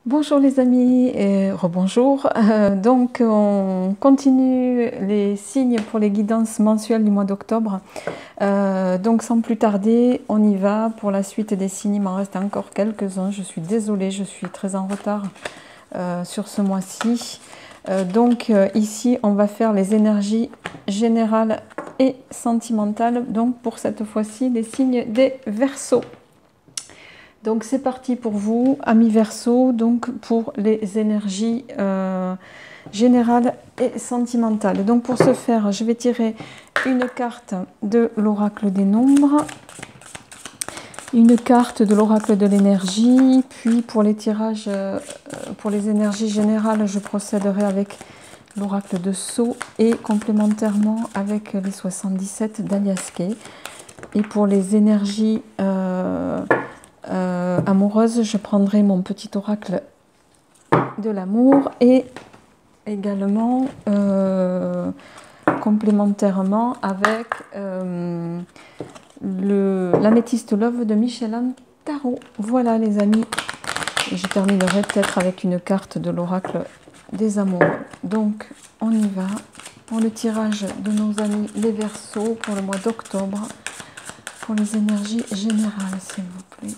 Bonjour les amis et rebonjour. Donc on continue les signes pour les guidances mensuelles du mois d'octobre. Donc sans plus tarder, on y va pour la suite des signes. Il m'en reste encore quelques-uns. Je suis désolée, je suis très en retard sur ce mois-ci. Ici, on va faire les énergies générales et sentimentales. Donc pour cette fois-ci, les signes des Verseaux. Donc c'est parti pour vous, amis Verseaux, donc pour les énergies générales et sentimentales. Donc pour ce faire, je vais tirer une carte de l'oracle des nombres, une carte de l'oracle de l'énergie, puis pour les tirages, pour les énergies générales, je procéderai avec l'oracle de Sceaux et complémentairement avec les 77 d'Aliaskay. Et pour les énergies amoureuse, je prendrai mon petit oracle de l'amour et également complémentairement avec l'améthyste love de Michel-Anne Tarot. Voilà les amis, et je terminerai peut-être avec une carte de l'oracle des amoureux. Donc on y va pour le tirage de nos amis les Verseaux pour le mois d'octobre, pour les énergies générales s'il vous plaît.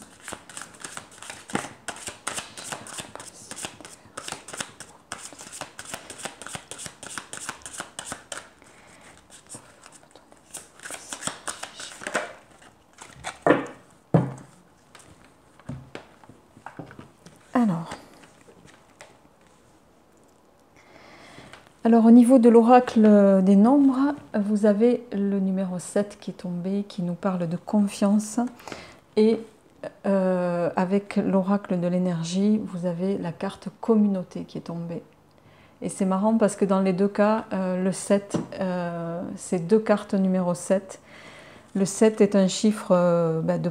Alors au niveau de l'oracle des nombres, vous avez le numéro 7 qui est tombé, qui nous parle de confiance. Et avec l'oracle de l'énergie, vous avez la carte communauté qui est tombée. Et c'est marrant parce que dans les deux cas, le 7, c'est deux cartes numéro 7. Le 7 est un chiffre de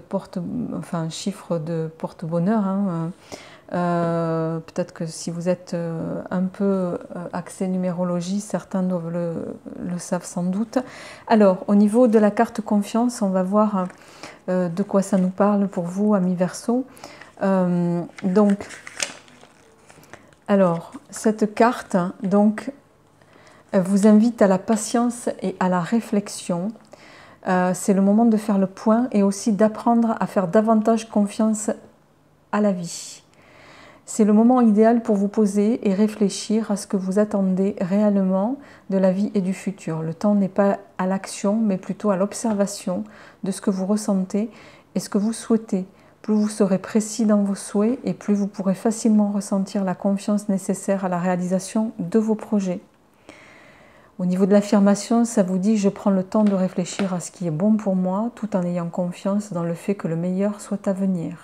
porte-bonheur. Hein. Peut-être que si vous êtes un peu axé numérologie, certains doivent le savent sans doute. Alors, au niveau de la carte confiance, on va voir de quoi ça nous parle pour vous, amis Verseaux. Cette carte vous invite à la patience et à la réflexion. C'est le moment de faire le point et aussi d'apprendre à faire davantage confiance à la vie. C'est le moment idéal pour vous poser et réfléchir à ce que vous attendez réellement de la vie et du futur. Le temps n'est pas à l'action, mais plutôt à l'observation de ce que vous ressentez et ce que vous souhaitez. Plus vous serez précis dans vos souhaits et plus vous pourrez facilement ressentir la confiance nécessaire à la réalisation de vos projets. Au niveau de l'affirmation, ça vous dit « Je prends le temps de réfléchir à ce qui est bon pour moi, tout en ayant confiance dans le fait que le meilleur soit à venir. »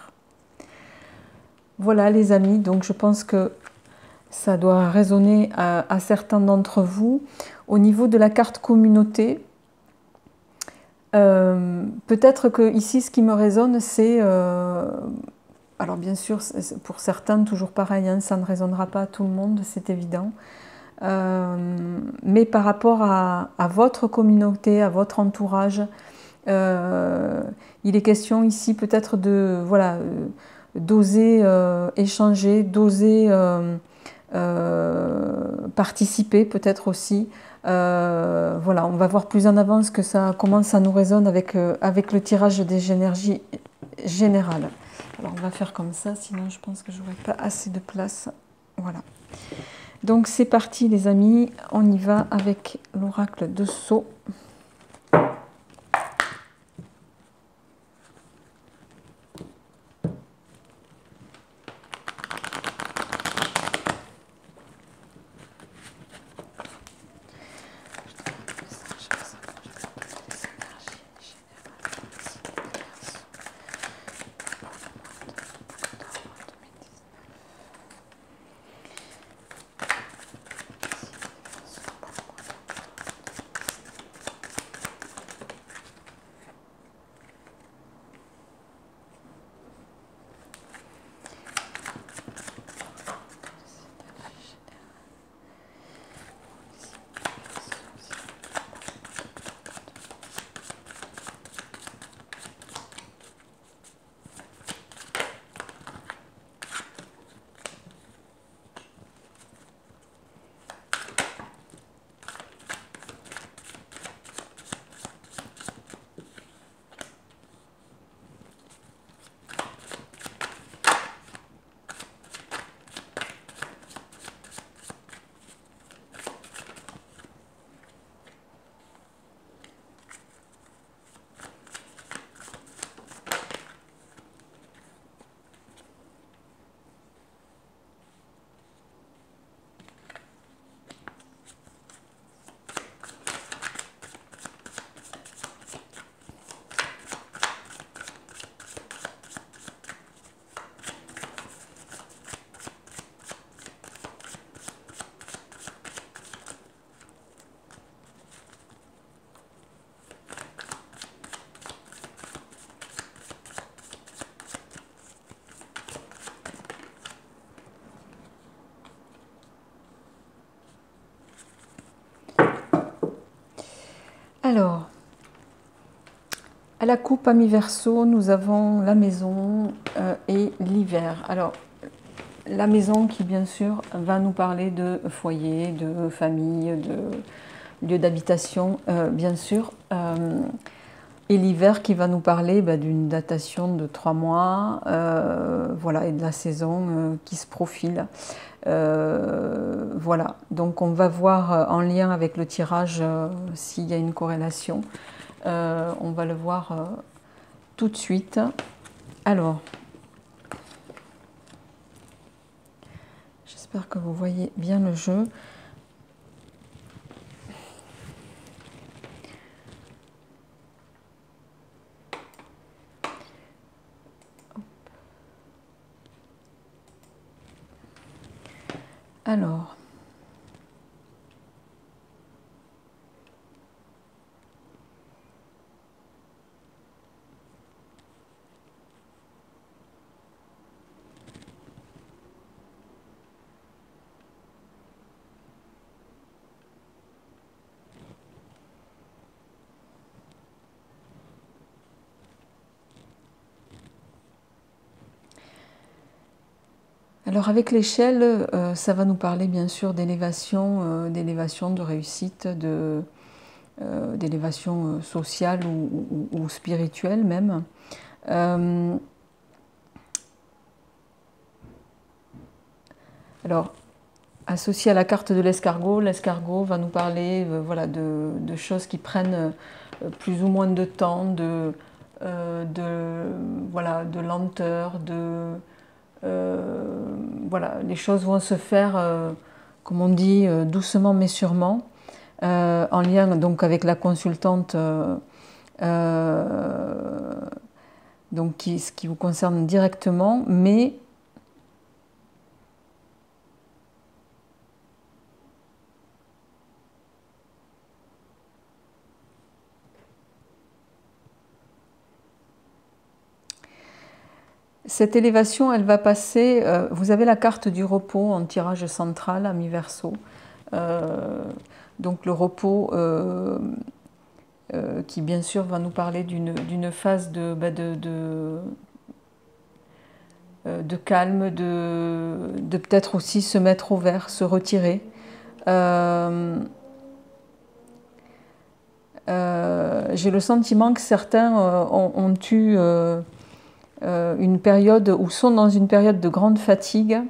Voilà les amis, donc je pense que ça doit résonner à certains d'entre vous. Au niveau de la carte communauté, peut-être que ici ce qui me résonne c'est, alors bien sûr pour certains toujours pareil, hein, ça ne résonnera pas à tout le monde, c'est évident. Mais par rapport à votre communauté, à votre entourage, il est question ici peut-être de d'oser échanger, d'oser participer peut-être aussi. Voilà, on va voir plus en avance que comment ça nous résonne avec le tirage des énergies générales. Alors on va faire comme ça, sinon je pense que je n'aurai pas assez de place. Voilà. Donc c'est parti les amis, on y va avec l'oracle de Sceaux. Alors, à la coupe à mi-verso, nous avons la maison et l'hiver. Alors, la maison qui, bien sûr, va nous parler de foyer, de famille, de lieu d'habitation, bien sûr. Et l'hiver qui va nous parler d'une datation de 3 mois, voilà, et de la saison qui se profile. Voilà, donc on va voir en lien avec le tirage s'il y a une corrélation. On va le voir tout de suite. Alors, j'espère que vous voyez bien le jeu. Alors, avec l'échelle, ça va nous parler bien sûr d'élévation, de réussite, d'élévation sociale ou spirituelle même. Alors, associé à la carte de l'escargot, l'escargot va nous parler voilà, de choses qui prennent plus ou moins de temps, voilà, de lenteur, voilà, les choses vont se faire, comme on dit, doucement mais sûrement, en lien donc avec la consultante, donc ce qui vous concerne directement, mais cette élévation, elle va passer, vous avez la carte du repos en tirage central à mi-verso. Donc le repos qui bien sûr va nous parler d'une phase de calme, de peut-être aussi se mettre au vert, se retirer. J'ai le sentiment que certains ont eu une période ou sont dans une période de grande fatigue.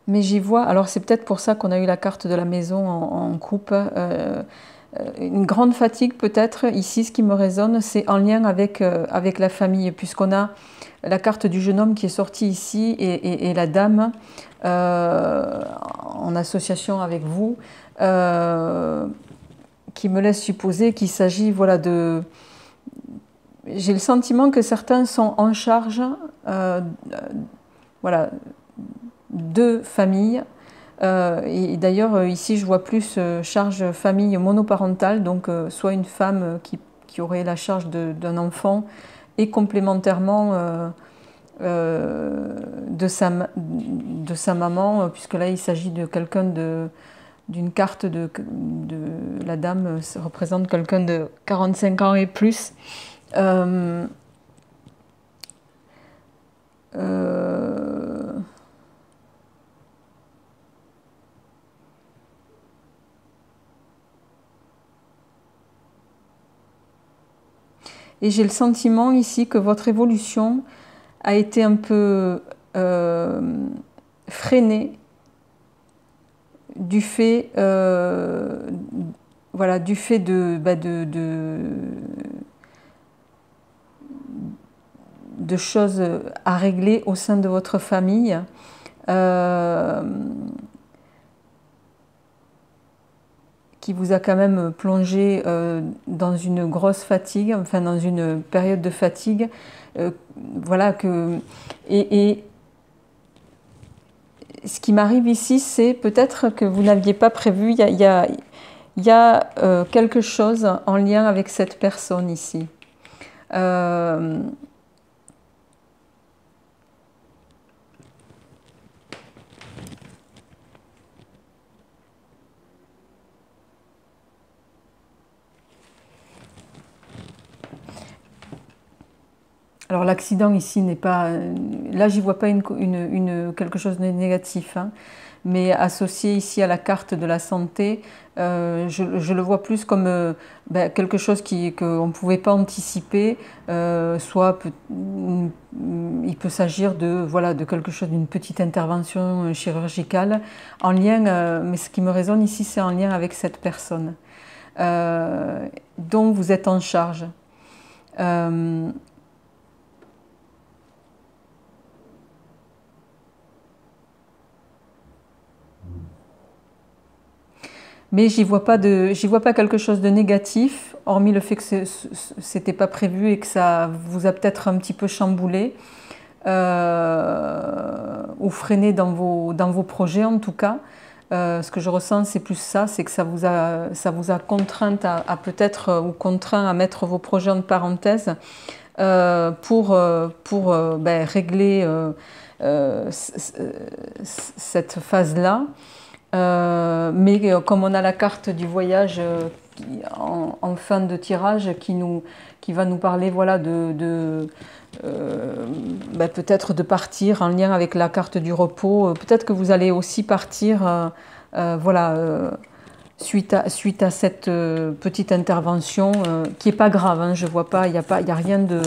Mais j'y vois, alors c'est peut-être pour ça qu'on a eu la carte de la maison en coupe, une grande fatigue peut-être. Ici, ce qui me résonne, c'est en lien avec la famille, puisqu'on a la carte du jeune homme qui est sortie ici et la dame en association avec vous, qui me laisse supposer qu'il s'agit voilà, de... J'ai le sentiment que certains sont en charge voilà, de famille. Et d'ailleurs, ici, je vois plus charge famille monoparentale, donc soit une femme qui aurait la charge d'un enfant et complémentairement de sa maman, puisque là, il s'agit de quelqu'un d'une carte de la dame représente quelqu'un de 45 ans et plus. Et j'ai le sentiment ici que votre évolution a été un peu freinée du fait, voilà, du fait de choses à régler au sein de votre famille. Qui vous a quand même plongé dans une grosse fatigue, enfin dans une période de fatigue, voilà que et ce qui m'arrive ici, c'est peut-être que vous n'aviez pas prévu. Il y a il y a quelque chose en lien avec cette personne ici. Alors l'accident ici n'est pas... Là, j'y vois pas quelque chose de négatif, hein, mais associé ici à la carte de la santé, je le vois plus comme quelque chose qu'on ne pouvait pas anticiper, soit il peut s'agir de, voilà, de quelque chose, d'une petite intervention chirurgicale, en lien, mais ce qui me résonne ici, c'est en lien avec cette personne dont vous êtes en charge. Mais j'y vois pas quelque chose de négatif, hormis le fait que c'était pas prévu et que ça vous a peut-être un petit peu chamboulé ou freiné dans vos projets en tout cas. Ce que je ressens, c'est plus ça, c'est que ça vous a contrainte à peut-être ou contraint à mettre vos projets en parenthèse pour régler cette phase-là. Mais comme on a la carte du voyage en fin de tirage qui va nous parler, voilà, peut-être de partir en lien avec la carte du repos. Peut-être que vous allez aussi partir voilà, suite à cette petite intervention qui n'est pas grave, hein, je vois pas, il y a rien de...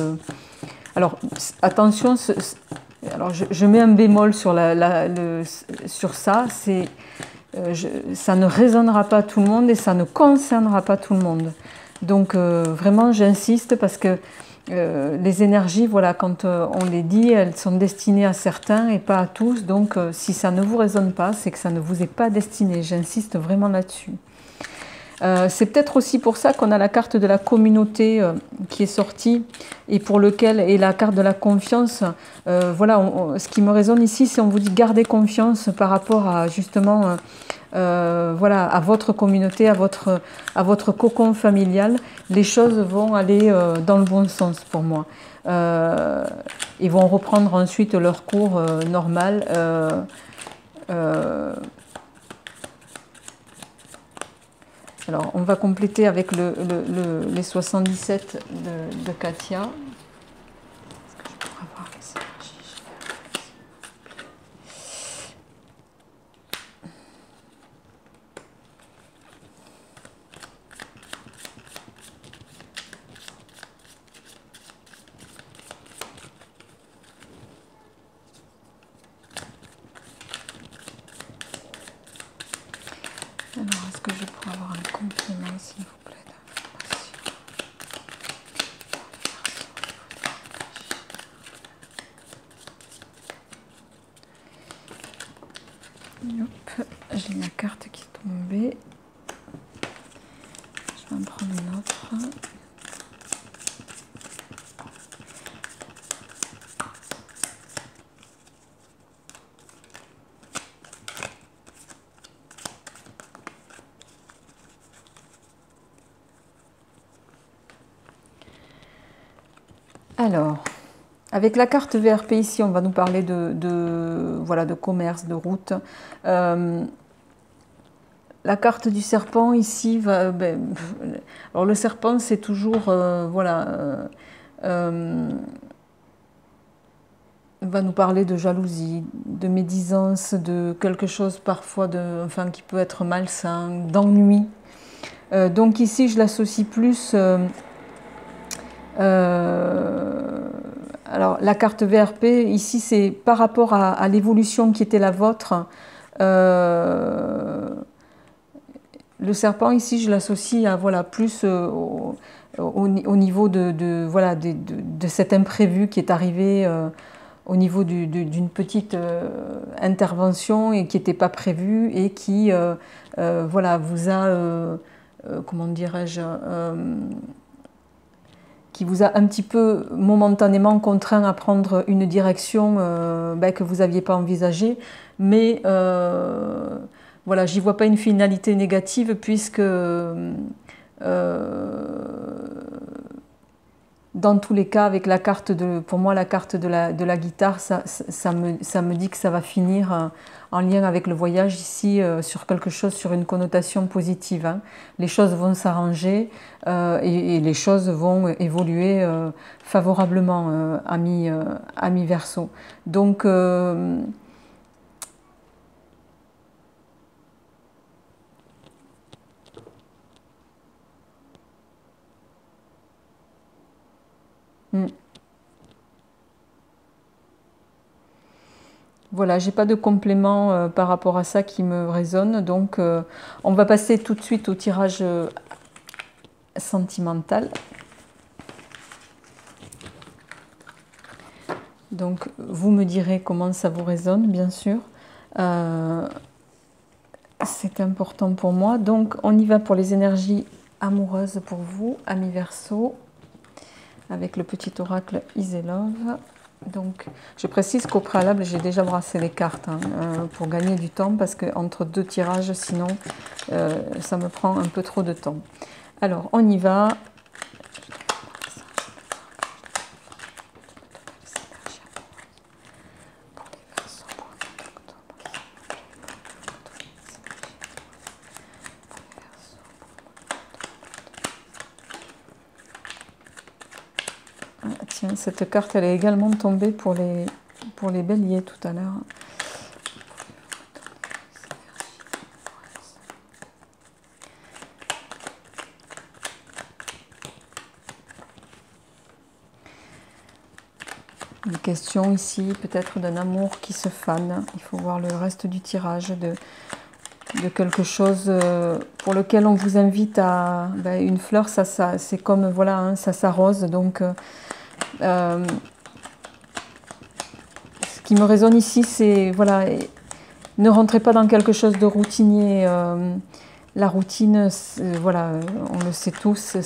Alors attention, alors je mets un bémol sur ça, c'est... ça ne résonnera pas à tout le monde et ça ne concernera pas tout le monde. Donc vraiment j'insiste parce que les énergies, voilà, quand on les dit, elles sont destinées à certains et pas à tous. Donc si ça ne vous résonne pas, c'est que ça ne vous est pas destiné. J'insiste vraiment là-dessus. C'est peut-être aussi pour ça qu'on a la carte de la communauté qui est sortie et pour lequel, et la carte de la confiance. Voilà, ce qui me résonne ici, c'est on vous dit gardez confiance par rapport à justement voilà, à votre communauté, à votre cocon familial. Les choses vont aller dans le bon sens pour moi. Ils vont reprendre ensuite leur cours normal. Alors, on va compléter avec les 77 de Katia. Est-ce que je pourrais avoir les énergies? Alors, est-ce que je pourrais avoir un complément, s'il vous plaît, d'information? Hop, j'ai ma carte qui est tombée. Je vais en prendre une autre. Alors, avec la carte VRP ici, on va nous parler voilà, de commerce, de route. La carte du serpent ici, alors le serpent c'est toujours, voilà, va nous parler de jalousie, de médisance, de quelque chose parfois enfin, qui peut être malsain, d'ennui. Donc ici je l'associe plus... alors la carte VRP, ici c'est par rapport à l'évolution qui était la vôtre. Le serpent ici je l'associe à, voilà, plus au niveau voilà, de cet imprévu qui est arrivé au niveau d'une petite intervention et qui n'était pas prévue et qui voilà, vous a, comment dirais-je, qui vous a un petit peu momentanément contraint à prendre une direction que vous n'aviez pas envisagée, mais voilà, j'y vois pas une finalité négative puisque dans tous les cas, avec la carte pour moi, la carte de la guitare, ça me dit que ça va finir en lien avec le voyage ici, sur quelque chose, sur une connotation positive. Hein. Les choses vont s'arranger et les choses vont évoluer favorablement, ami Verseau. Donc, voilà, j'ai pas de complément par rapport à ça qui me résonne, donc on va passer tout de suite au tirage sentimental. Donc vous me direz comment ça vous résonne, bien sûr. C'est important pour moi. Donc on y va pour les énergies amoureuses pour vous, amis Verseau, avec le petit oracle Iselove. Donc, je précise qu'au préalable, j'ai déjà brassé les cartes hein, pour gagner du temps parce qu'entre deux tirages, sinon, ça me prend un peu trop de temps. Alors, on y va. Tiens, cette carte, elle est également tombée pour les béliers tout à l'heure. Une question ici, peut-être d'un amour qui se fane. Il faut voir le reste du tirage de quelque chose pour lequel on vous invite à... Ben, une fleur, ça c'est comme, voilà, hein, ça s'arrose, donc... ce qui me résonne ici, c'est, voilà, ne rentrez pas dans quelque chose de routinier. La routine, voilà, on le sait tous,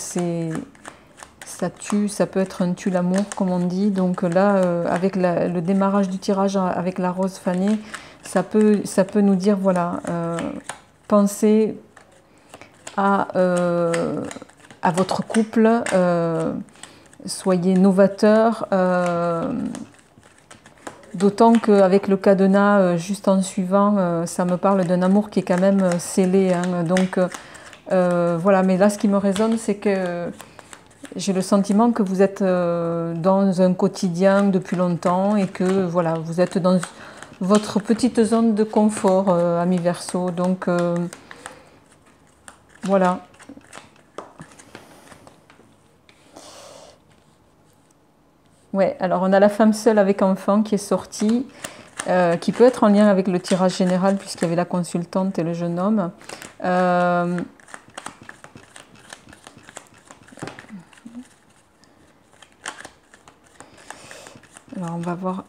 ça tue, ça peut être un tue l'amour, comme on dit. Donc là, avec le démarrage du tirage avec la rose fanée, ça peut nous dire, voilà, pensez à votre couple, soyez novateur, d'autant qu'avec le cadenas juste en suivant, ça me parle d'un amour qui est quand même scellé. Hein, donc voilà, mais là ce qui me résonne, c'est que j'ai le sentiment que vous êtes dans un quotidien depuis longtemps et que voilà, vous êtes dans votre petite zone de confort, ami Verseau. Donc voilà. Ouais, alors on a la femme seule avec enfant qui est sortie, qui peut être en lien avec le tirage général puisqu'il y avait la consultante et le jeune homme. Alors on va voir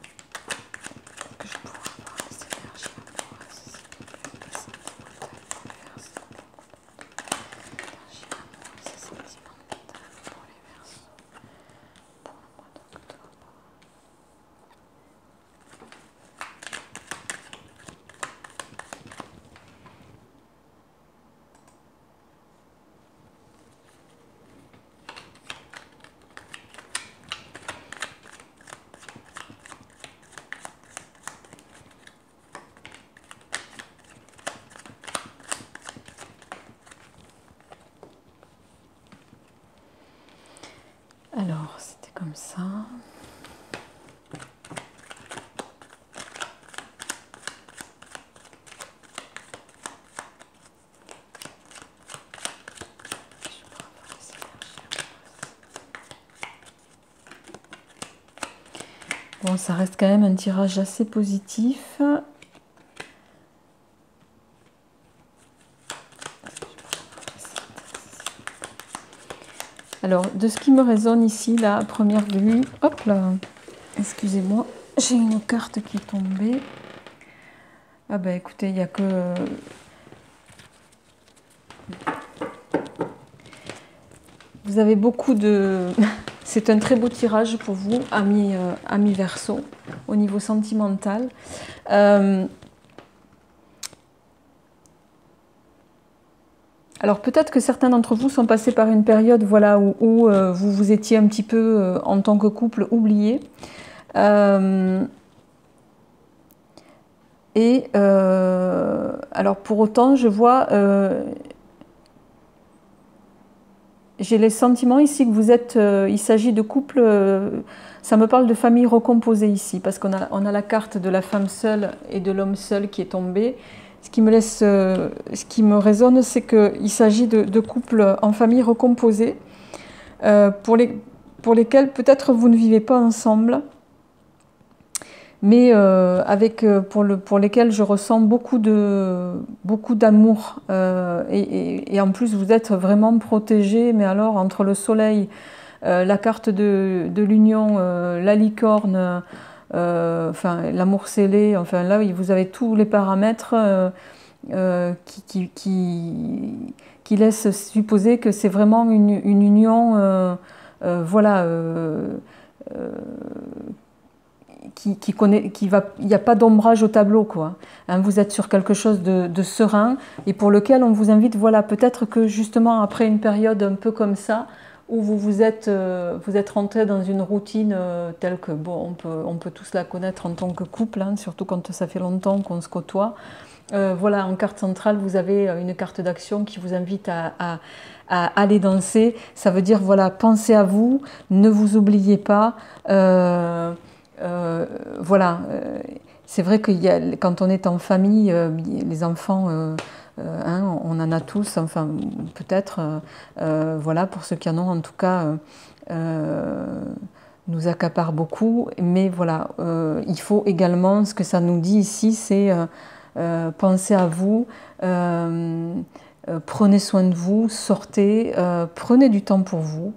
que je pourrais avoir les énergies amoureuses, s'il vous plaît, sentimentales pour les Verseaux. Énergie amoureuse et sentimentale pour les Verseaux pour le mois d'octobre. Alors, c'était comme ça. Bon, ça reste quand même un tirage assez positif. Alors, de ce qui me résonne ici, là, à première vue, hop là, excusez-moi, j'ai une carte qui est tombée. Ah ben écoutez, il n'y a que... Vous avez beaucoup de... C'est un très beau tirage pour vous, ami Verseau, au niveau sentimental. Alors peut-être que certains d'entre vous sont passés par une période voilà, où vous vous étiez un petit peu, en tant que couple, oubliés. Alors pour autant, je vois, j'ai les sentiments ici que vous êtes, il s'agit de couple, ça me parle de famille recomposée ici, parce on a la carte de la femme seule et de l'homme seul qui est tombée. Ce qui me laisse, ce qui me résonne, c'est qu'il s'agit de couples en famille recomposée, pour lesquels peut-être vous ne vivez pas ensemble, mais pour lesquels je ressens beaucoup d'amour. Et en plus, vous êtes vraiment protégés, mais alors entre le soleil, la carte de l'union, la licorne, enfin, l'amour scellé, enfin là, vous avez tous les paramètres qui laissent supposer que c'est vraiment une union, voilà, il n'y a pas d'ombrage au tableau, quoi. Hein, vous êtes sur quelque chose de serein et pour lequel on vous invite, voilà, peut-être que justement après une période un peu comme ça, où vous êtes rentré dans une routine telle que, bon, on peut tous la connaître en tant que couple, hein, surtout quand ça fait longtemps qu'on se côtoie. Voilà, en carte centrale, vous avez une carte d'action qui vous invite à aller danser. Ça veut dire, voilà, pensez à vous, ne vous oubliez pas. Voilà, c'est vrai que quand on est en famille, les enfants, hein, on en a tous, enfin peut-être, voilà, pour ceux qui en ont en tout cas, nous accapare beaucoup. Mais voilà, il faut également, ce que ça nous dit ici, c'est pensez à vous, prenez soin de vous, sortez, prenez du temps pour vous.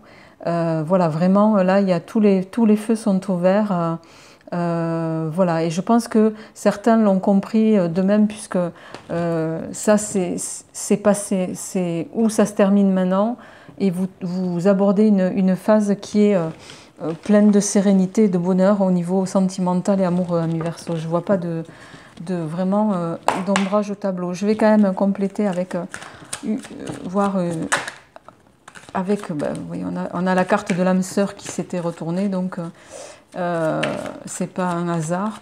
Voilà, vraiment, là, il y a tous les feux sont ouverts. Voilà, et je pense que certains l'ont compris de même, puisque ça, c'est passé, c'est où ça se termine maintenant, et vous abordez une phase qui est pleine de sérénité et de bonheur au niveau sentimental et amoureux, ami Verseau. Je ne vois pas vraiment d'ombrage au tableau. Je vais quand même compléter avec voir avec, ben, oui, on a la carte de l'âme sœur qui s'était retournée, donc c'est pas un hasard.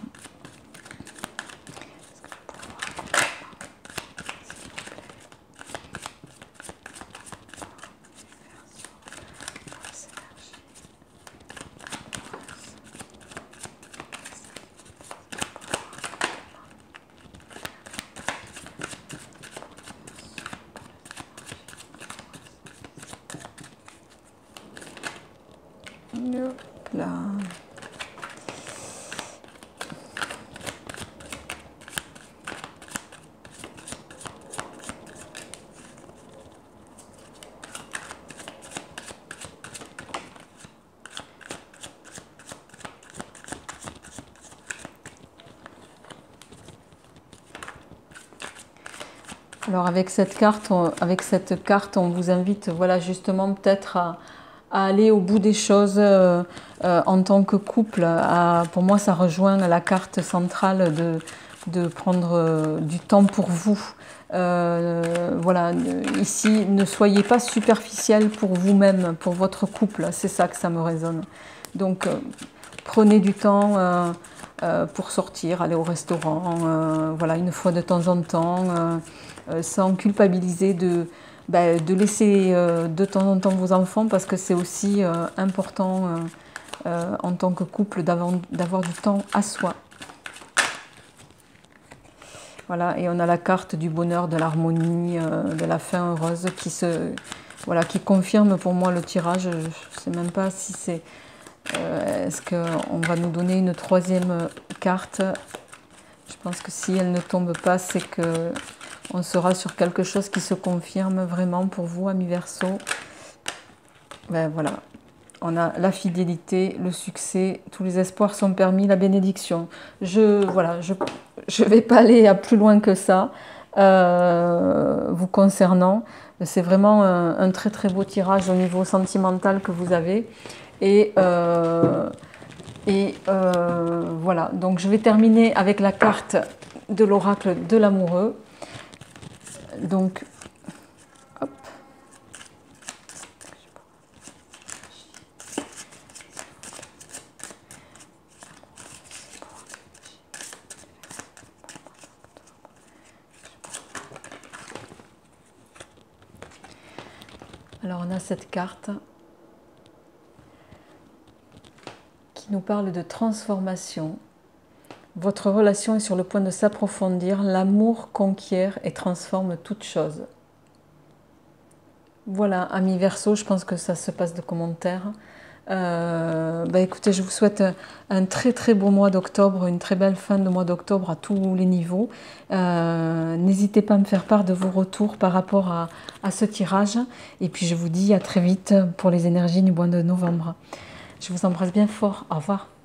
Hop là. Alors avec cette carte, on vous invite, voilà, justement peut-être à aller au bout des choses en tant que couple. Pour moi, ça rejoint la carte centrale de prendre du temps pour vous. Voilà, ici, ne soyez pas superficiel pour vous-même, pour votre couple. C'est ça que ça me résonne. Donc, prenez du temps pour sortir, aller au restaurant, voilà, une fois de temps en temps, sans culpabiliser de laisser de temps en temps vos enfants, parce que c'est aussi important en tant que couple d'avoir du temps à soi. Voilà, et on a la carte du bonheur, de l'harmonie, de la fin heureuse qui confirme pour moi le tirage. Je ne sais même pas si c'est... Est-ce qu'on va nous donner une troisième carte? Je pense que si elle ne tombe pas, c'est que on sera sur quelque chose qui se confirme vraiment pour vous, amis Verseau. Ben voilà, on a la fidélité, le succès, tous les espoirs sont permis, la bénédiction. Voilà, je vais pas aller à plus loin que ça vous concernant. C'est vraiment un très très beau tirage au niveau sentimental que vous avez. Et voilà, donc je vais terminer avec la carte de l'oracle de l'amoureux. Donc, hop, Alors on a cette carte qui nous parle de transformation. Votre relation est sur le point de s'approfondir. L'amour conquiert et transforme toute chose. Voilà, amis Verseau, je pense que ça se passe de commentaires. Écoutez, je vous souhaite un très très beau mois d'octobre, une très belle fin de mois d'octobre à tous les niveaux. N'hésitez pas à me faire part de vos retours par rapport à ce tirage. Et puis je vous dis à très vite pour les énergies du mois de novembre. Je vous embrasse bien fort. Au revoir.